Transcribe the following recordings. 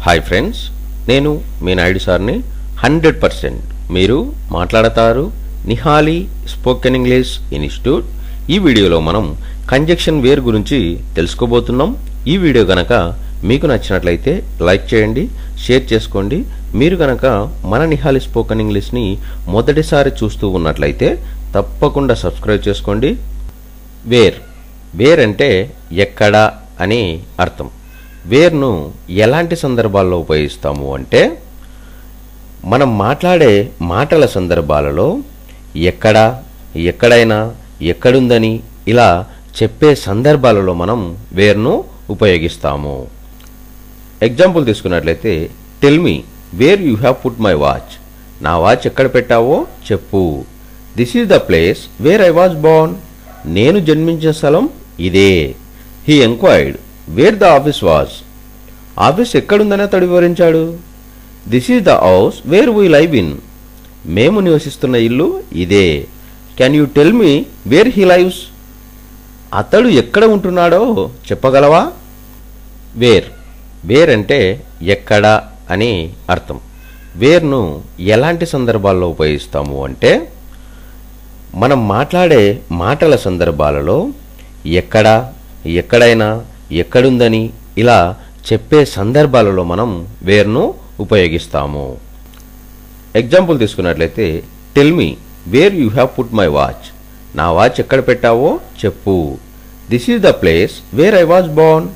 Hi friends, నేను మీ నాయుడు సార్ని. 100% మీరు మాట్లాడతారు నిహాలి స్పోకెన్ ఇంగ్లీష్ ఇన్స్టిట్యూట్. ఈ వీడియోలో మనం కంజంక్షన్ వేర్ గురించి తెలుసుకోబోతున్నాం. ఈ వీడియో గనక మీకు నచ్చినట్లయితే లైక్ చేయండి, షేర్ చేసుకోండి. మీరు గనక మన నిహాలి స్పోకెన్ ఇంగ్లీష్ని మొదటిసారి చూస్తూ ఉన్నట్లయితే తప్పకుండా సబ్స్క్రైబ్ చేసుకోండి. వేర్ వేర్ అంటే ఎక్కడ అని అర్థం. వేర్ను ఎలాంటి సందర్భాల్లో ఉపయోగిస్తాము అంటే, మనం మాట్లాడే మాటల సందర్భాలలో ఎక్కడ, ఎక్కడైనా, ఎక్కడుందని ఇలా చెప్పే సందర్భాలలో మనం వేర్ను ఉపయోగిస్తాము. ఎగ్జాంపుల్ తీసుకున్నట్లయితే, tell me where you have put my watch. నా వాచ్ ఎక్కడ పెట్టావో చెప్పు. This is the place where I was born. నేను జన్మించిన స్థలం ఇదే. He enquired where the office was. Office ఎక్కడుందని అతడు వివరించాడు. This is the house where we live in. మేము నివసిస్తున్న ఇల్లు ఇదే. Can you tell me where he lives. అతడు ఎక్కడ ఉంటున్నాడో చెప్పగలవా. వేర్ వేర్ అంటే ఎక్కడ అని అర్థం. వేర్ను ఎలాంటి సందర్భాల్లో ఉపయోగిస్తాము అంటే, మనం మాట్లాడే మాటల సందర్భాలలో ఎక్కడ, ఎక్కడైనా, ఎక్కడుందని ఇలా చెప్పే సందర్భాలలో మనం వేర్ను ఉపయోగిస్తాము. ఎగ్జాంపుల్ తీసుకున్నట్లయితే, tell me where you have put my watch. నా వాచ్ ఎక్కడ పెట్టావో చెప్పు. This is the place where I was born.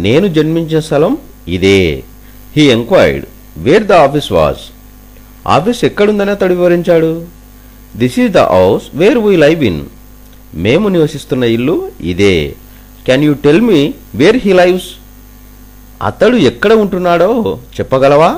నేను జన్మించిన స్థలం ఇదే. He enquired where the office was. Office ఎక్కడుందని అతడు వివరించాడు. This is the house where we live in. మేము నివసిస్తున్న ఇల్లు ఇదే. Can you tell me where he lives. అతడు ఎక్కడ ఉంటున్నాడో చెప్పగలవా.